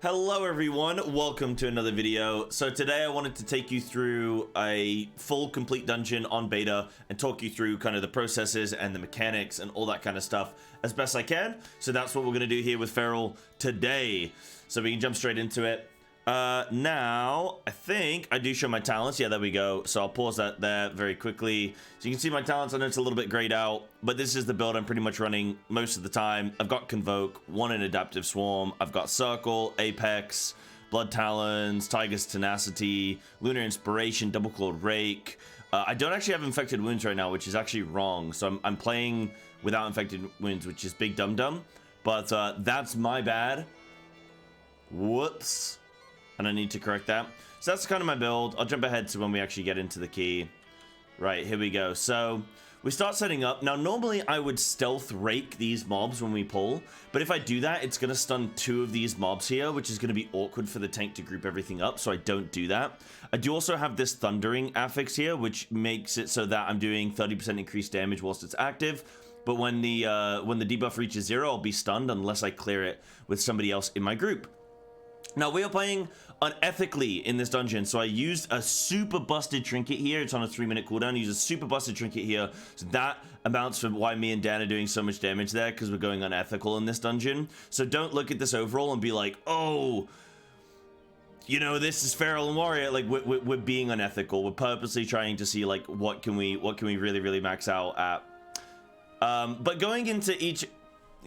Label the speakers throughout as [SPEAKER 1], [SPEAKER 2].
[SPEAKER 1] Hello everyone, welcome to another video. So today I wanted to take you through a full complete dungeon on beta and talk you through kind of the processes and the mechanics and all that kind of stuff as best I can. So that's what we're going to do here with Feral today. So we can jump straight into it. Now I think I do show my talents. Yeah, there we go. So I'll pause that there very quickly. So you can see my talents. I know it's a little bit grayed out, but this is the build I'm pretty much running most of the time. I've got Convoke, one in Adaptive Swarm. I've got Circle, Apex, Blood Talons, Tiger's Tenacity, Lunar Inspiration, Double Clawed Rake. I don't actually have Infected Wounds right now, which is actually wrong. So I'm playing without Infected Wounds, which is big dum dum. But that's my bad. Whoops. And I need to correct that. So that's kind of my build. I'll jump ahead to when we actually get into the key. Right, here we go. So we start setting up. Now, normally I would stealth rake these mobs when we pull, but if I do that, it's going to stun 2 of these mobs here, which is going to be awkward for the tank to group everything up, so I don't do that. I do also have this thundering affix here, which makes it so that I'm doing 30% increased damage whilst it's active. But when the debuff reaches 0, I'll be stunned unless I clear it with somebody else in my group. Now, we are playing unethically in this dungeon, so I used a super busted trinket here. It's on a 3-minute cooldown. I used a super busted trinket here, so that amounts for why me and Dan are doing so much damage there, because we're going unethical in this dungeon. So don't look at this overall and be like, oh, you know, this is Feral and Warrior. Like, we're being unethical. We're purposely trying to see, like, what can we really max out at. But going into each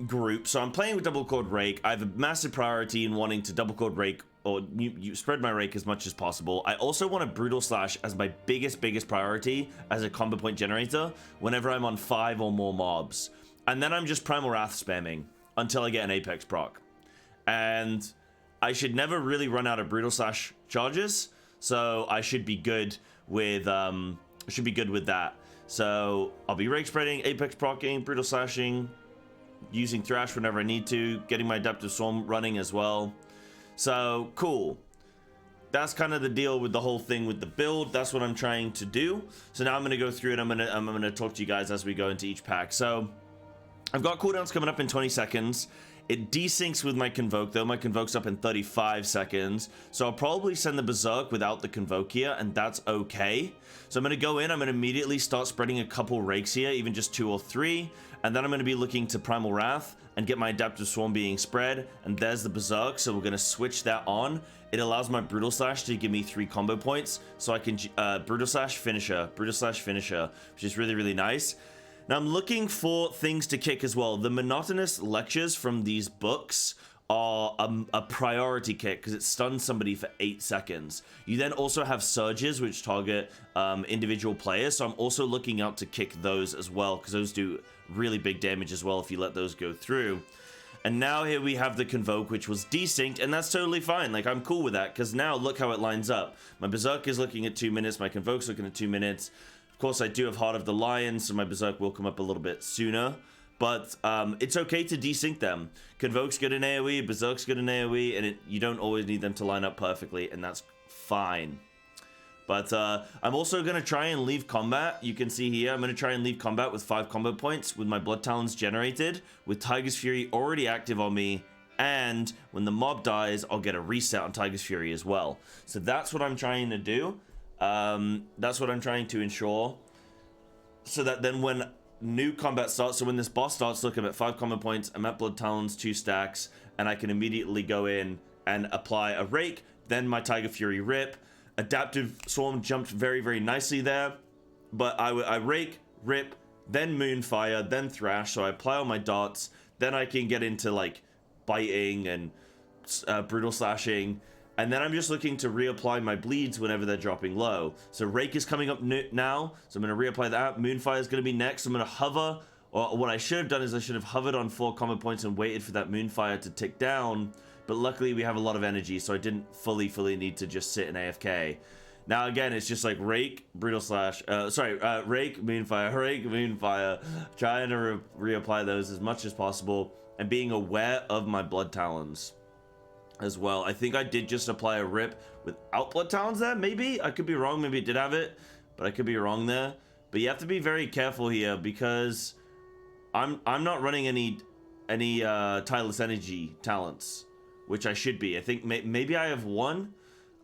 [SPEAKER 1] group, so I'm playing with Double Clawed Rake. I have a massive priority in wanting to Double Clawed Rake, or you spread my rake as much as possible. I also want a Brutal Slash as my biggest priority as a combo point generator whenever I'm on 5 or more mobs. And then I'm just Primal Wrath spamming until I get an Apex proc. And I should never really run out of Brutal Slash charges, so I should be good with that. So I'll be rake spreading, Apex procking, Brutal Slashing, using Thrash whenever I need to, getting my Adaptive Swarm running as well. So cool. That's kind of the deal with the whole thing with the build. That's what I'm trying to do. So now I'm going to go through it. I'm going to talk to you guys as we go into each pack. So I've got cooldowns coming up in 20 seconds. It desyncs with my Convoke, though. My Convoke's up in 35 seconds. So I'll probably send the Berserk without the Convoke here, and that's okay. So I'm going to go in. I'm going to immediately start spreading a couple rakes here, even just 2 or 3. And then I'm going to be looking to Primal Wrath and get my Adaptive Swarm being spread. And there's the Berserk, so we're going to switch that on. It allows my Brutal Slash to give me 3 combo points. So I can Brutal Slash, Finisher, which is really, really nice. Now I'm looking for things to kick as well. The monotonous lectures from these books are a priority kick because it stuns somebody for 8 seconds. You then also have surges which target individual players, so I'm also looking out to kick those as well because those do really big damage as well if you let those go through. And now here we have the Convoke, which was desynced, and that's totally fine. Like, I'm cool with that because now look how it lines up. My Berserk is looking at 2 minutes, my Convoke's looking at 2 minutes. Of course, I do have Heart of the Lion, so my Berserk will come up a little bit sooner. But it's okay to desync them. Convoke's good in AoE, Berserk's good in AoE, and you don't always need them to line up perfectly, and that's fine. But I'm also going to try and leave combat. You can see here, I'm going to try and leave combat with 5 combo points with my Blood Talons generated, with Tiger's Fury already active on me, and when the mob dies, I'll get a reset on Tiger's Fury as well. So that's what I'm trying to do. That's what I'm trying to ensure, so that then when new combat starts, so when this boss starts, look, I'm at 5 combo points, I'm at Blood Talons 2 stacks, and I can immediately go in and apply a rake, then my Tiger Fury rip. Adaptive Swarm jumped very, very nicely there, but I rake, rip, then Moonfire, then Thrash, so I apply all my dots, then I can get into like biting and Brutal Slashing. And then I'm just looking to reapply my bleeds whenever they're dropping low. So Rake is coming up now, so I'm going to reapply that. Moonfire is going to be next. I'm going to hover, or what I should have done is I should have hovered on 4 combo points and waited for that Moonfire to tick down. But luckily we have a lot of energy, so I didn't fully need to just sit in AFK. Now again, it's just like Rake, Brutal Slash, Rake, Moonfire, trying to reapply those as much as possible, and being aware of my Blood Talons as well. I think I did just apply a rip without Blood Talons there, maybe? I could be wrong, maybe it did have it, but I could be wrong there. But you have to be very careful here because I'm not running any tireless energy talents. which I should be. I think maybe I have one,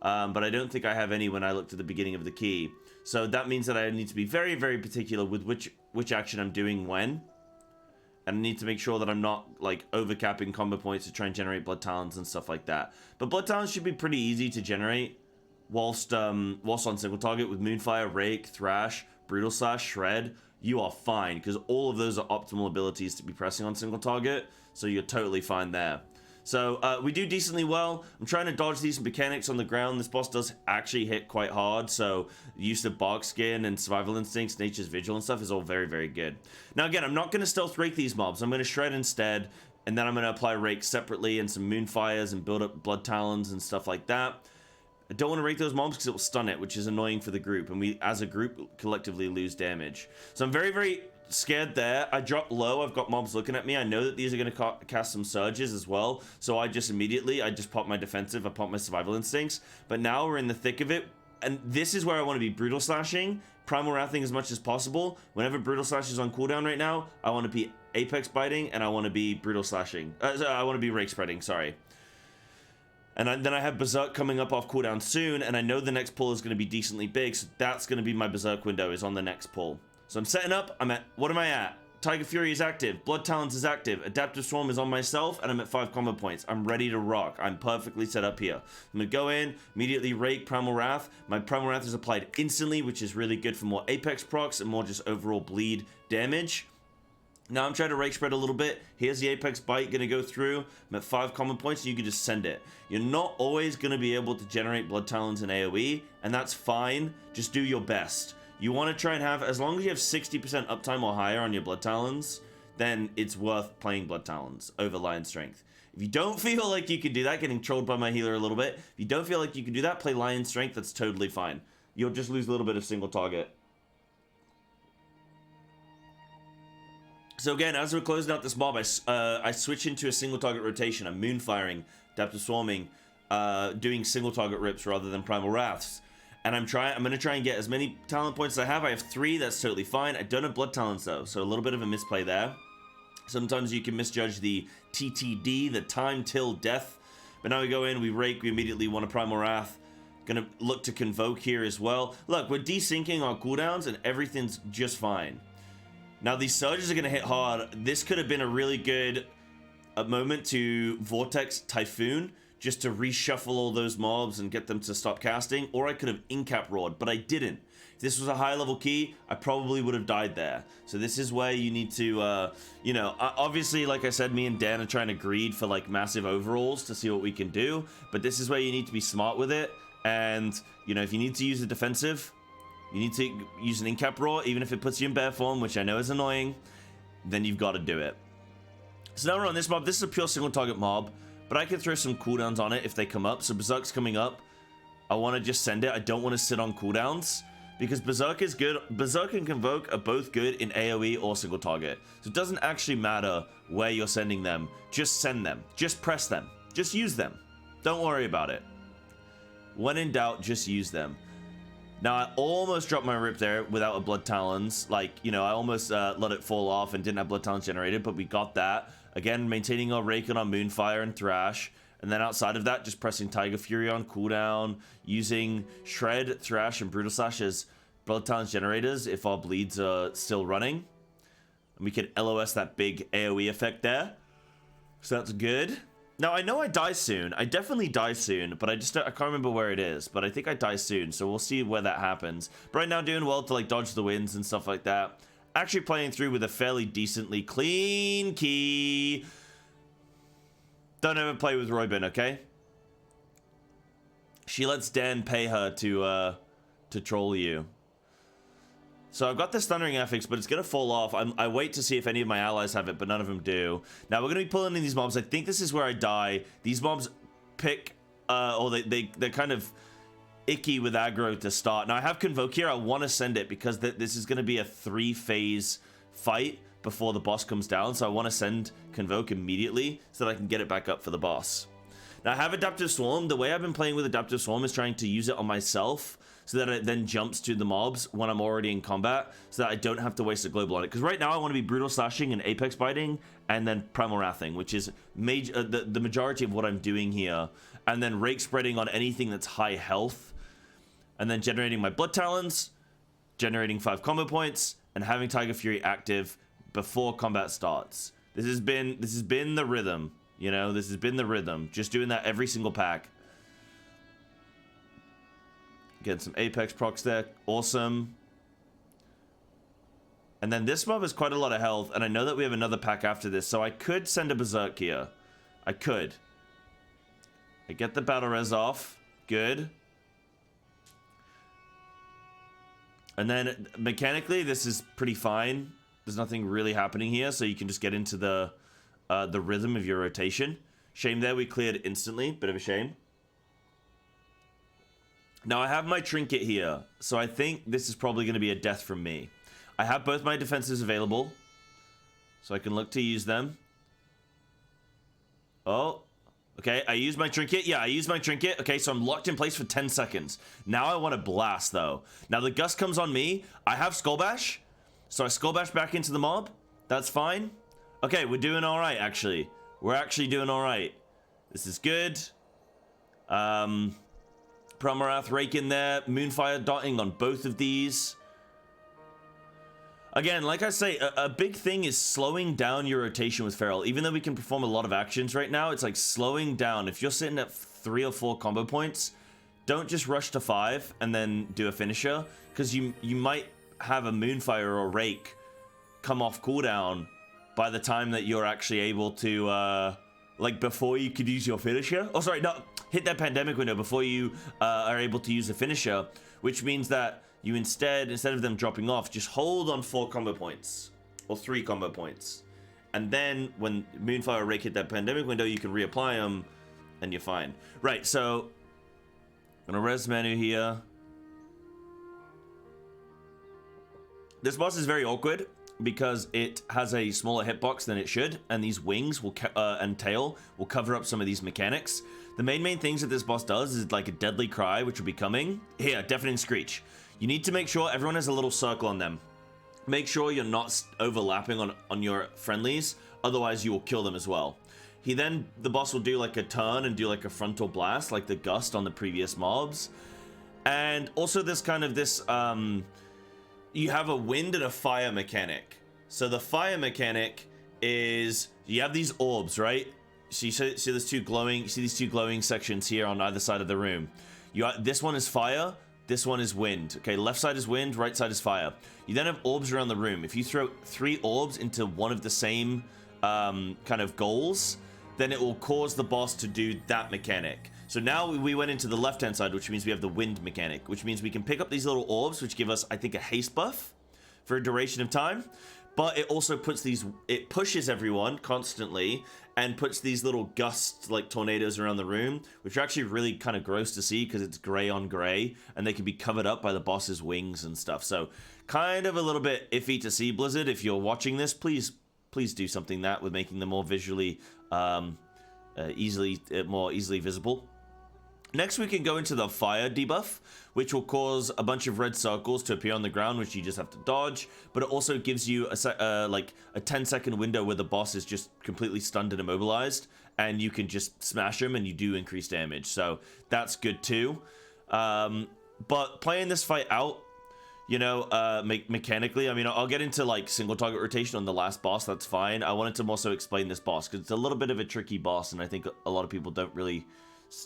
[SPEAKER 1] but I don't think I have any when I looked at the beginning of the key. So that means that I need to be very, very particular with which action I'm doing when. And I need to make sure that I'm not, like, overcapping combo points to try and generate Blood Talons and stuff like that. But Blood Talons should be pretty easy to generate whilst on single target with Moonfire, Rake, Thrash, Brutal Slash, Shred. You are fine, because all of those are optimal abilities to be pressing on single target, so you're totally fine there. So we do decently well. I'm trying to dodge these mechanics on the ground. This boss does actually hit quite hard, so the use of Bark Skin and Survival Instincts, Nature's Vigil and stuff is all very, very good. Now again, I'm not going to stealth rake these mobs. I'm going to shred instead, and then I'm going to apply rake separately and some Moonfires and build up Blood Talons and stuff like that. I don't want to rake those mobs because it will stun it, which is annoying for the group, and we as a group collectively lose damage. So I'm very, very scared there. I dropped low. I've got mobs looking at me. I know that these are going to cast some surges as well, so I just pop my defensive, I pop my Survival Instincts. But now we're in the thick of it, and this is where I want to be Brutal Slashing, Primal Wrathing as much as possible. Whenever Brutal Slash is on cooldown right now, I want to be Apex Biting, and I want to be Brutal Slashing. I want to be Rake Spreading, sorry. And then I have Berserk coming up off cooldown soon, and I know the next pull is going to be decently big, so that's going to be my Berserk window, is on the next pull. So I'm setting up, what am I at? Tiger Fury is active, Blood Talons is active, Adaptive Swarm is on myself, and I'm at 5 combo points. I'm ready to rock. I'm perfectly set up here. I'm going to go in, immediately rake Primal Wrath. My Primal Wrath is applied instantly, which is really good for more Apex procs and more just overall bleed damage. Now I'm trying to rake spread a little bit. Here's the Apex Bite gonna go through. I'm at 5 common points, and you can just send it. You're not always gonna be able to generate Blood Talons in AoE, and that's fine. Just do your best. You want to try and have, as long as you have 60% uptime or higher on your Blood Talons, then it's worth playing Blood Talons over Lion Strength. If you don't feel like you can do that, getting trolled by my healer a little bit, if you don't feel like you can do that, play Lion Strength, that's totally fine. You'll just lose a little bit of single target. So again, as we're closing out this mob, I switch into a single target rotation. I'm Moonfiring, Adaptive Swarming, doing single target rips rather than Primal Wraths. And I'm going to try and get as many talent points as I have. I have 3, that's totally fine. I don't have Blood Talons though, so a little bit of a misplay there. Sometimes you can misjudge the TTD, the time till death. But now we go in, we rake, we immediately want a Primal Wrath. Gonna look to Convoke here as well. Look, we're desyncing our cooldowns and everything's just fine. Now these surges are going to hit hard. This could have been a really good moment to Vortex Typhoon, just to reshuffle all those mobs and get them to stop casting, or I could have Incap Roared, but I didn't. If this was a high level key, I probably would have died there. So this is where you need to, you know, obviously, like I said, me and Dan are trying to greed for like massive overalls to see what we can do, but this is where you need to be smart with it. And, you know, if you need to use a defensive, you need to use an Incap Roar, even if it puts you in bear form, which I know is annoying, then you've got to do it. So now we're on this mob. This is a pure single target mob, but I can throw some cooldowns on it if they come up. So Berserk's coming up. I want to just send it. I don't want to sit on cooldowns, because Berserk is good. Berserk and Convoke are both good in AoE or single target. So it doesn't actually matter where you're sending them. Just send them. Just press them. Just use them. Don't worry about it. When in doubt, just use them. Now, I almost dropped my rip there without a Blood Talons. Like, you know, I almost let it fall off and didn't have Blood Talons generated, but we got that. Again, maintaining our Rake on our Moonfire and Thrash. And then outside of that, just pressing Tiger Fury on cooldown, using Shred, Thrash, and Brutal Slash as Blood Talons generators if our bleeds are still running. And we can LOS that big AoE effect there. So that's good. Now, I know I die soon. I definitely die soon, but I can't remember where it is. But I think I die soon, so we'll see where that happens. But right now, doing well to, like, dodge the winds and stuff like that. Actually playing through with a fairly decently clean key. Don't ever play with Roybin, okay? She lets Dan pay her to troll you. So I've got this Thundering Affix, but it's going to fall off. I wait to see if any of my allies have it, but none of them do. Now we're going to be pulling in these mobs. I think this is where I die. These mobs pick, or they're kind of icky with aggro to start. Now I have Convoke here. I want to send it because this is going to be a 3-phase fight before the boss comes down. So I want to send Convoke immediately so that I can get it back up for the boss. Now I have Adaptive Swarm. The way I've been playing with Adaptive Swarm is trying to use it on myself. so that it then jumps to the mobs when I'm already in combat, so that I don't have to waste a global on it. Because right now I want to be brutal slashing and apex biting, and then primal wrathing, which is the majority of what I'm doing here, and then rake spreading on anything that's high health, and then generating my blood talons, generating 5 combo points, and having Tiger Fury active before combat starts. This has been the rhythm, you know. This has been the rhythm. Just doing that every single pack. Getting some Apex procs there. Awesome. And then this mob has quite a lot of health, and I know that we have another pack after this, so I could send a Berserk here. I could. I get the battle res off. Good. And then mechanically, this is pretty fine. There's nothing really happening here, so you can just get into the rhythm of your rotation. Shame there, we cleared instantly. Bit of a shame. Now, I have my trinket here, so I think this is probably going to be a death from me. I have both my defenses available, so I can look to use them. Oh, okay, I used my trinket. Yeah, I used my trinket. Okay, so I'm locked in place for 10 seconds. Now I want to blast, though. Now the gust comes on me. I have Skull Bash, so I Skull Bash back into the mob. That's fine. Okay, we're doing all right, actually. We're actually doing all right. This is good. Promarath rake in there. Moonfire dotting on both of these. Again, like I say, a big thing is slowing down your rotation with Feral. Even though we can perform a lot of actions right now, it's like slowing down. If you're sitting at 3 or 4 combo points, don't just rush to 5 and then do a finisher, because you might have a Moonfire or a Rake come off cooldown by the time that you're actually able to, like, before you could use your finisher. Oh, sorry, no, hit that pandemic window before you are able to use a finisher, which means that you instead of them dropping off, just hold on 4 combo points or 3 combo points, and then when Moonfire or Rake hit that pandemic window, you can reapply them and you're fine. Right, so I'm gonna res menu here. This boss is very awkward because it has a smaller hitbox than it should, and these wings will and tail will cover up some of these mechanics. The main things that this boss does is like a deadly cry, which will be coming here. Deafening screech. You need to make sure everyone has a little circle on them. Make sure you're not overlapping on your friendlies, otherwise you will kill them as well. The boss will do like a turn and do like a frontal blast, like the gust on the previous mobs. And also this you have a wind and a fire mechanic. So the fire mechanic is, you have these orbs, right? So you see these two glowing sections here on either side of the room. This one is fire. This one is wind. Okay, left side is wind, right side is fire. You then have orbs around the room. If you throw 3 orbs into one of the same kind of goals, then it will cause the boss to do that mechanic. So now we went into the left-hand side, which means we have the wind mechanic, which means we can pick up these little orbs, which give us, I think, a haste buff for a duration of time. But it also it pushes everyone constantly and puts these little gusts like tornadoes around the room, which are actually really kind of gross to see because it's gray on gray and they can be covered up by the boss's wings and stuff. So kind of a little bit iffy to see, Blizzard. If you're watching this, please do something with making them more visually, more easily visible. Next, we can go into the fire debuff, which will cause a bunch of red circles to appear on the ground, which you just have to dodge. But it also gives you like a 10-second window where the boss is just completely stunned and immobilized, and you can just smash him, and you do increase damage. So that's good too. But playing this fight out, you know, mechanically, I mean, I'll get into like single target rotation on the last boss. That's fine. I wanted to also explain this boss because it's a little bit of a tricky boss, and I think a lot of people don't really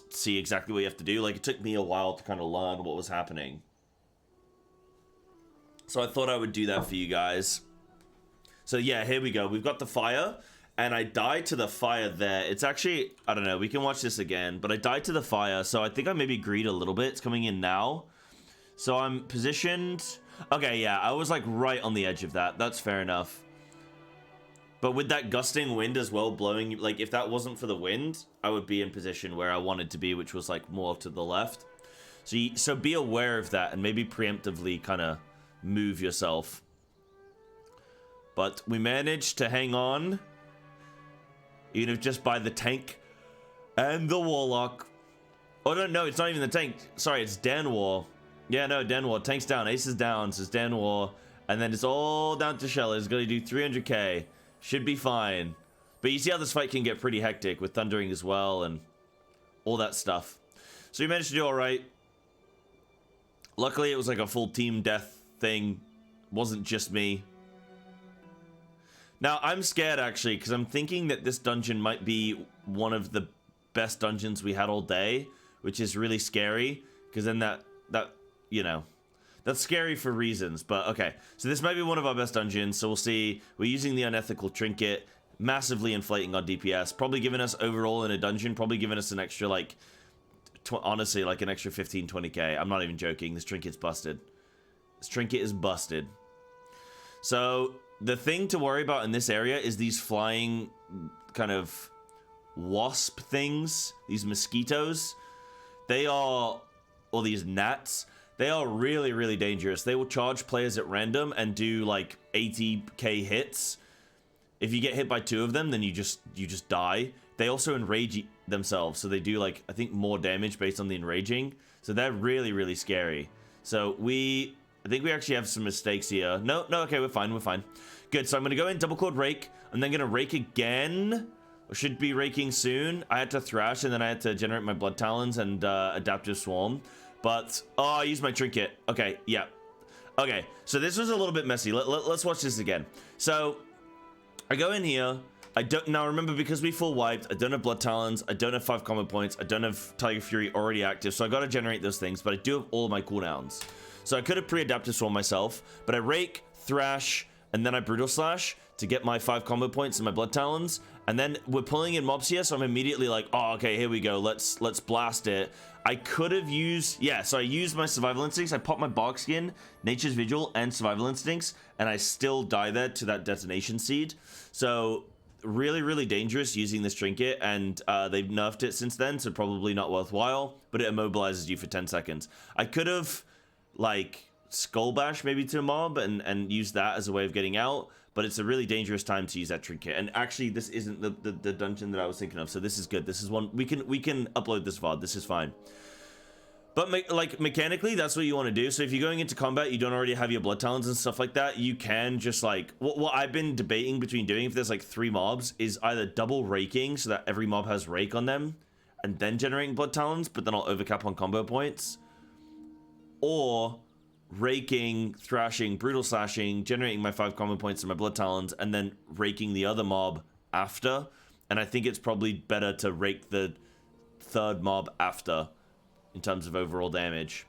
[SPEAKER 1] see exactly what you have to do. Like, it took me a while to kind of learn what was happening, so I thought I would do that for you guys. So yeah, here we go. We've got the fire, and I died to the fire there. It's actually, I don't know, we can watch this again, but I died to the fire, so I think I maybe greed a little bit. It's coming in now, so I'm positioned. Okay, yeah, I was like right on the edge of that. That's fair enough. But with that gusting wind as well blowing, like if that wasn't for the wind, I would be in position where I wanted to be, which was like more to the left. So be aware of that and maybe preemptively kind of move yourself. But we managed to hang on, even if just by the tank and the warlock. Oh no, it's not even the tank. Sorry, it's Dan War. Yeah, no, Dan War. Tank's down. Ace is down. Says Dan War. And then it's all down to Shell. It's going to do 300k. Should be fine. But you see how this fight can get pretty hectic with Thundering as well and all that stuff. So you managed to do all right. Luckily, it was like a full team death thing. Wasn't just me. Now, I'm scared, actually, because I'm thinking that this dungeon might be one of the best dungeons we had all day, which is really scary, because then that, you know, that's scary for reasons, but okay. So this might be one of our best dungeons, so we'll see. We're using the unethical trinket, massively inflating our DPS, probably giving us overall in a dungeon, probably giving us an extra, like, honestly, like an extra 15, 20k. I'm not even joking. This trinket's busted. This trinket is busted. So the thing to worry about in this area is these flying kind of wasp things, these mosquitoes. They are, or these gnats, they are really, really dangerous. They will charge players at random and do like 80k hits. If you get hit by 2 of them, then you just die. They also enrage themselves, so they do like, I think, more damage based on the enraging. So they're really, really scary. So I think we actually have some mistakes here. No, okay, we're fine. Good, so I'm gonna go in double chord rake. I'm then gonna rake again. Should be raking soon. I had to thrash and then I had to generate my blood talons and adaptive swarm. But, oh, I used my trinket. Okay, yeah. Okay, so this was a little bit messy. Let's watch this again. So, I go in here. I don't, now remember, because we full wiped, I don't have blood talons, I don't have 5 combat points, I don't have Tiger Fury already active, so I gotta generate those things, but I do have all of my cooldowns. So I could have pre-adaptive swarm myself, but I rake, thrash, and then I brutal slash to get my 5 combo points and my blood talons. And then we're pulling in mobs here, so I'm immediately like, oh, okay, here we go. Let's blast it. I could have used, yeah, so I used my survival instincts. I popped my bark skin, nature's vigil, and survival instincts, and I still die there to that detonation seed. So really, really dangerous using this trinket, and they've nerfed it since then, so probably not worthwhile, but it immobilizes you for 10 seconds. I could have, like, skull bash maybe to a mob and use that as a way of getting out, but it's a really dangerous time to use that trinket. And actually, this isn't the dungeon that I was thinking of, so this is good. This is one we can upload this VOD. This is fine. But like mechanically, that's what you want to do. So if you're going into combat, you don't already have your blood talons and stuff like that, you can just like, what I've been debating between doing, if there's like 3 mobs, is either double raking so that every mob has rake on them and then generating blood talons, but then I'll overcap on combo points, or raking, thrashing, brutal slashing, generating my 5 combo points and my blood talons, and then raking the other mob after. And I think it's probably better to rake the 3rd mob after in terms of overall damage.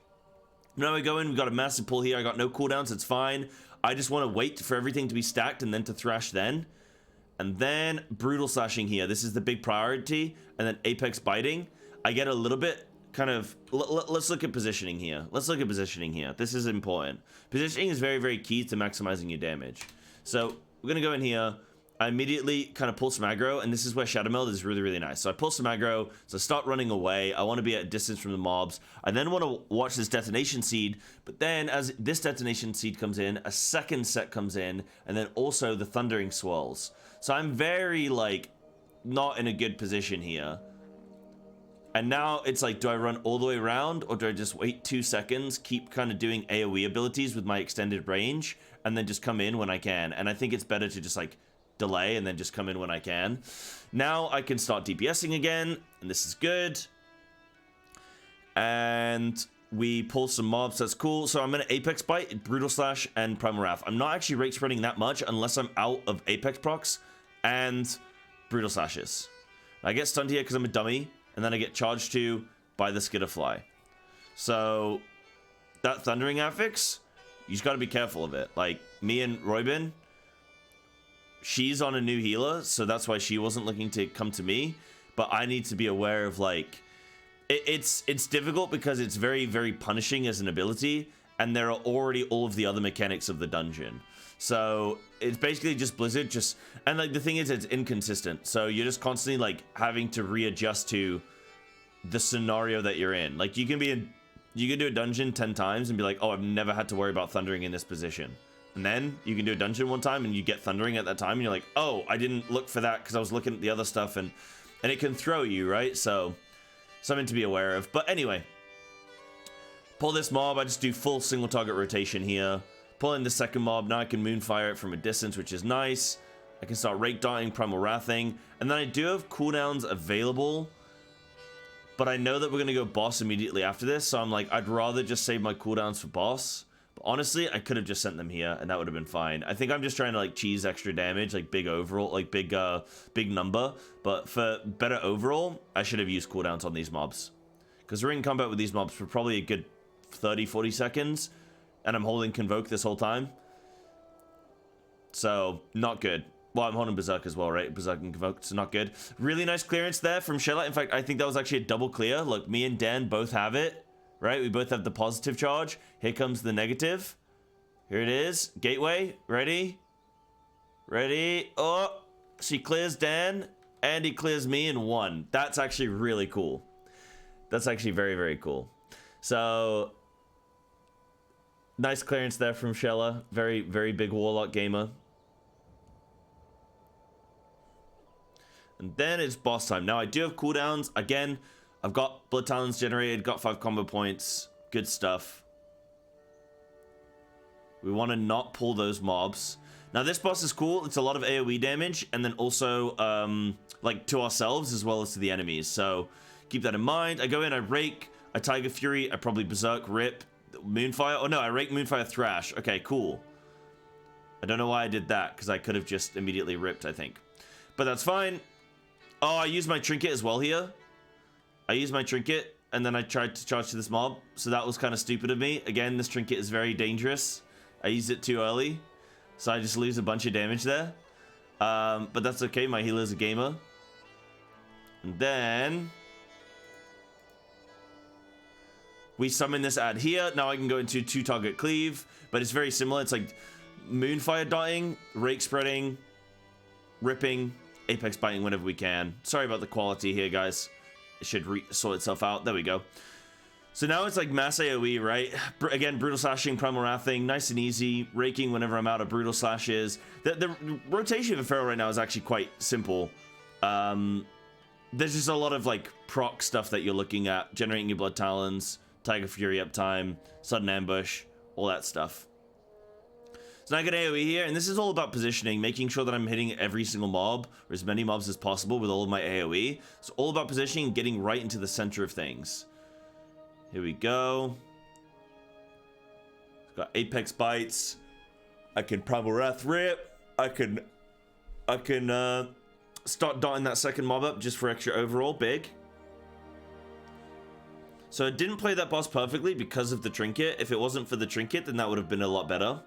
[SPEAKER 1] Now we go in, we've got a massive pull here. I got no cooldowns, it's fine. I just want to wait for everything to be stacked and then to thrash then. And then brutal slashing here. This is the big priority. And then apex biting. I get a little bit kind of, let's look at positioning here. This is important. Positioning is very, very key to maximizing your damage. So we're gonna go in here. I immediately kind of pull some aggro, and this is where Shadow Meld is really, really nice. So I pull some aggro, so I start running away. I want to be at a distance from the mobs. I then want to watch this detonation seed, but then as this detonation seed comes in, a second set comes in, and then also the thundering swirls. So I'm very, like, not in a good position here. And now it's like, do I run all the way around, or do I just wait 2 seconds, keep kind of doing AoE abilities with my extended range, and then just come in when I can? And I think it's better to just, like, delay and then just come in when I can. Now I can start DPSing again, and this is good. And we pull some mobs, that's cool. So I'm gonna Apex Bite, Brutal Slash, and Primal Wrath. I'm not actually rate spreading that much unless I'm out of Apex procs and Brutal Slashes. I get stunned here because I'm a dummy, and then I get charged to by the Skitterfly. So that Thundering affix, you just gotta be careful of it. Like, me and Roybin, she's on a new healer, so that's why she wasn't looking to come to me. But I need to be aware of, like, it's difficult because it's very, very punishing as an ability, and there are already all of the other mechanics of the dungeon. So it's basically just Blizzard, and like the thing is, it's inconsistent. So you're just constantly like having to readjust to the scenario that you're in. Like you can do a dungeon 10 times and be like, oh, I've never had to worry about thundering in this position. And then you can do a dungeon 1 time and you get thundering at that time, and you're like, oh, I didn't look for that because I was looking at the other stuff, and it can throw you, right? So something to be aware of. But anyway, Pull this mob, I just do full single target rotation here. Pull in the second mob, now I can Moonfire it from a distance, which is nice. I can start Rake Darting, Primal Wrathing, and then I do have cooldowns available, but I know that we're going to go boss immediately after this, so I'm like, I'd rather just save my cooldowns for boss. But honestly, I could have just sent them here, and that would have been fine. I think I'm just trying to, like, cheese extra damage, like, big overall, like, big number, but for better overall, I should have used cooldowns on these mobs. Because we're in combat with these mobs for probably a good 30-40 seconds, and I'm holding Convoke this whole time. So, not good. Well, I'm holding Berserk as well, right? Berserk and Convoke, so not good. Really nice clearance there from Shella. In fact, I think that was actually a double clear. Look, me and Dan both have it, right? We both have the positive charge. Here comes the negative. Here it is. Gateway. Ready? Ready? Oh, she clears Dan, and he clears me in one. That's actually really cool. That's actually very, very cool. So, nice clearance there from Shella. Very, very big Warlock gamer. And then it's boss time. Now, I do have cooldowns. Again, I've got Blood Talons generated, got 5 combo points. Good stuff. We want to not pull those mobs. Now, this boss is cool. It's a lot of AoE damage, and then also, like, to ourselves as well as to the enemies. So, keep that in mind. I go in, I Rake, I Tiger Fury, I probably Berserk, Rip, Moonfire. Oh, no, I Rake, Moonfire, Thrash. Okay, cool. I don't know why I did that, because I could have just immediately ripped, I think. But that's fine. Oh, I used my trinket as well here. I used my trinket, and then I tried to charge to this mob. So that was kind of stupid of me. Again, this trinket is very dangerous. I used it too early. So I just lose a bunch of damage there. But that's okay. My healer's a gamer. And then we summon this ad here. Now I can go into 2-target cleave. But it's very similar. It's like Moonfire Darting, Rake Spreading, Ripping, Apex Biting whenever we can. Sorry about the quality here, guys. It should sort itself out. There we go. So now it's like mass AoE, right? Again, Brutal Slashing, Primal Wrathing, nice and easy. Raking whenever I'm out of Brutal Slashes. The rotation of Pharaoh right now is actually quite simple. There's just a lot of like proc stuff that you're looking at. Generating your Blood Talons, Tiger Fury uptime, Sudden Ambush, all that stuff. So now I get AoE here, and this is all about positioning, making sure that I'm hitting every single mob, or as many mobs as possible with all of my AoE. It's all about positioning and getting right into the center of things. Here we go. Got Apex Bites. I can Primal Wrath Rip. I can start dotting that second mob up just for extra overall. Big. So I didn't play that boss perfectly because of the trinket. If it wasn't for the trinket, then that would have been a lot better.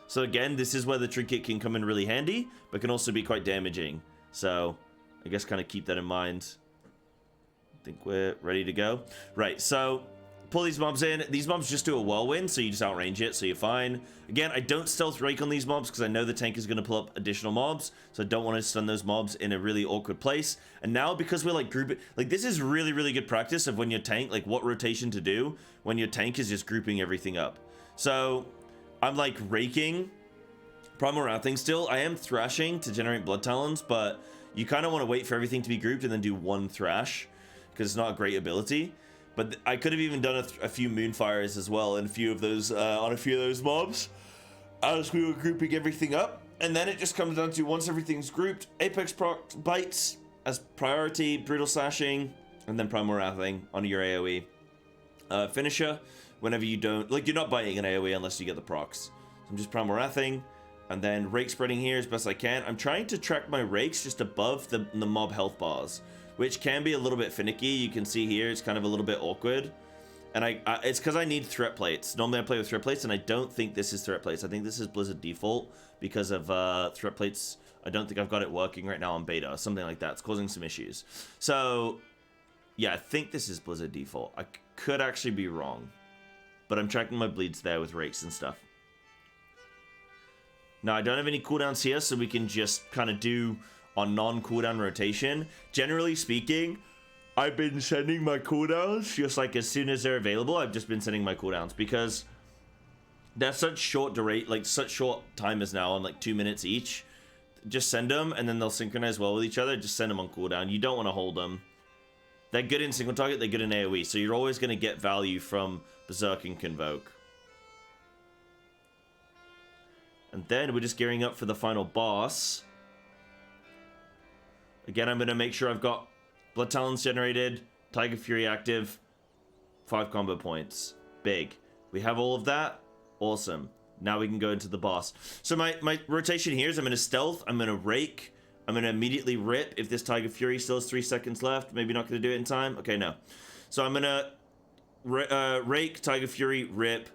[SPEAKER 1] So again, this is where the trinket can come in really handy, but can also be quite damaging. So I guess kind of keep that in mind. I think we're ready to go. Right, so pull these mobs in. These mobs just do a whirlwind, so you just outrange it, so you're fine. Again, I don't stealth rake on these mobs because I know the tank is going to pull up additional mobs, so I don't want to stun those mobs in a really awkward place. And now, because we're like grouping, like this is really, really good practice of when your tank, like what rotation to do when your tank is just grouping everything up. So I'm like raking, Primal Wrathing still. I am thrashing to generate Blood Talons, but you kind of want to wait for everything to be grouped and then do one thrash because it's not a great ability. But I could have even done a few Moonfires as well and a few of those on a few of those mobs as we were grouping everything up. And then it just comes down to once everything's grouped, Apex Bites as priority, Brutal Slashing, and then Primal Wrathing on your AoE. Finisher, whenever you don't, like you're not biting an AoE unless you get the procs. So I'm just Primal Wrathing, and then Rake Spreading here as best I can. I'm trying to track my rakes just above the mob health bars, which can be a little bit finicky. You can see here it's kind of a little bit awkward. And it's because I need threat plates. Normally I play with threat plates, and I don't think this is threat plates. I think this is Blizzard default because of threat plates. I don't think I've got it working right now on beta, something like that. It's causing some issues. So, yeah, I think this is Blizzard default. I could actually be wrong, but I'm tracking my bleeds there with rakes and stuff. Now, I don't have any cooldowns here, so we can just kind of do on non-cooldown rotation. Generally speaking, I've been sending my cooldowns just like as soon as they're available. I've just been sending my cooldowns because they're such short such short timers now on like 2 minutes each. Just send them and then they'll synchronize well with each other. Just send them on cooldown. You don't want to hold them. They're good in single target, they're good in AoE, so you're always going to get value from Berserk and Convoke. And then we're just gearing up for the final boss. Again, I'm going to make sure I've got Blood Talons generated, Tiger Fury active, 5 combo points. Big. We have all of that. Awesome. Now we can go into the boss. So my rotation here is I'm going to stealth, I'm going to rake, I'm going to immediately rip if this Tiger Fury still has 3 seconds left. Maybe not going to do it in time. Okay, no. So I'm going to rake, Tiger Fury, rip.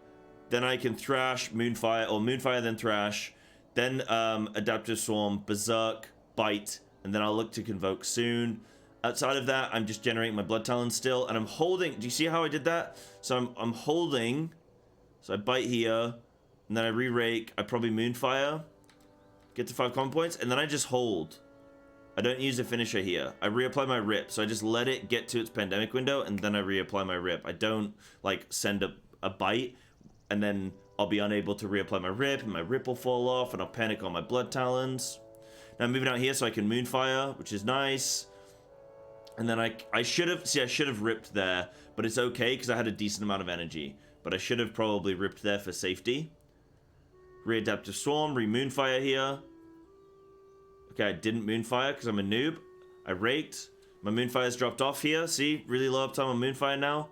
[SPEAKER 1] Then I can thrash, Moonfire, or Moonfire, then thrash. Then Adaptive Swarm, Berserk, bite, and then I'll look to Convoke soon. Outside of that, I'm just generating my Blood Talon still, and I'm holding. Do you see how I did that? So I'm holding. So I bite here, and then I re-rake. I probably Moonfire, get to 5 common points, and then I just hold. I don't use a finisher here. I reapply my rip, so I just let it get to its pandemic window, and then I reapply my rip. I don't like send a bite, and then I'll be unable to reapply my rip, and my rip will fall off, and I'll panic on my Blood Talons. Now I'm moving out here so I can Moonfire, which is nice. And then I should have ripped there, but it's okay because I had a decent amount of energy. But I should have probably ripped there for safety. Re-Adaptive Swarm, re-Moonfire here. Okay, I didn't Moonfire because I'm a noob. I raked. My Moonfire's dropped off here. See, really low uptime on Moonfire now.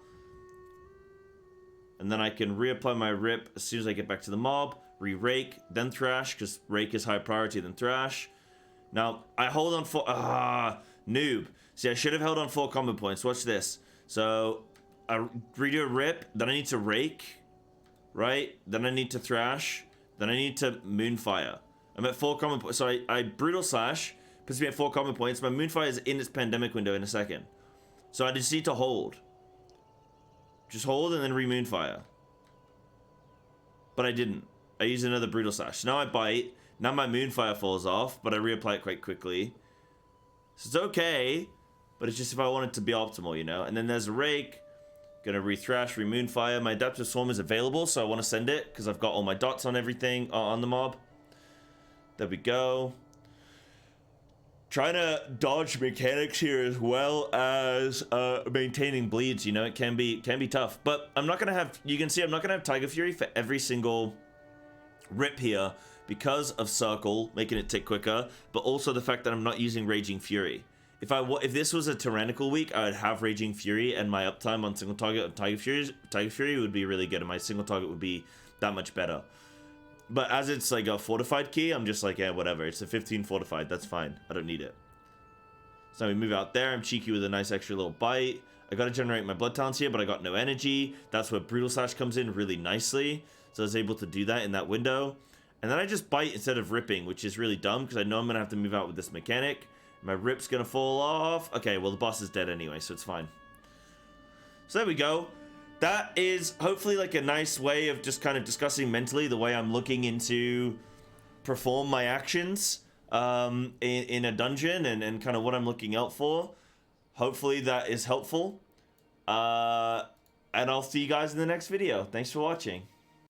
[SPEAKER 1] And then I can reapply my rip as soon as I get back to the mob. Re-rake, then thrash, because rake is high priority than thrash. Now, I hold on for... noob. See, I should have held on 4 combo points. Watch this. So, I redo a rip. Then I need to rake. Right? Then I need to thrash. Then I need to Moonfire. I'm at 4 combo points. So I Brutal Slash. Puts me at 4 combo points. My Moonfire is in its pandemic window in a second. So I just need to hold. Just hold and then re-Moonfire. But I didn't. I used another Brutal Slash. So now I bite. Now my Moonfire falls off. But I reapply it quite quickly. So it's okay, but it's just if I want it to be optimal, you know? And then there's a rake. Gonna re-thrash, re-Moonfire. My Adaptive Swarm is available, so I want to send it because I've got all my dots on everything, on the mob. There we go. Trying to dodge mechanics here as well as maintaining bleeds, you know? It can be tough. But I'm not gonna have, you can see I'm not gonna have Tiger Fury for every single rip here, because of Circle, making it tick quicker, but also the fact that I'm not using Raging Fury. If this was a Tyrannical week, I would have Raging Fury, and my uptime on single target of Tiger Fury would be really good, and my single target would be that much better. But as it's like a fortified key, I'm just like, yeah, whatever. It's a 15 fortified, that's fine. I don't need it. So we move out there, I'm cheeky with a nice extra little bite. I gotta generate my Blood Talents here, but I got no energy. That's where Brutal Slash comes in really nicely. So I was able to do that in that window. And then I just bite instead of ripping, which is really dumb because I know I'm going to have to move out with this mechanic. My rip's going to fall off. Okay, well, the boss is dead anyway, so it's fine. So there we go. That is hopefully like a nice way of just kind of discussing mentally the way I'm looking into perform my actions in a dungeon and kind of what I'm looking out for. Hopefully that is helpful. And I'll see you guys in the next video. Thanks for watching.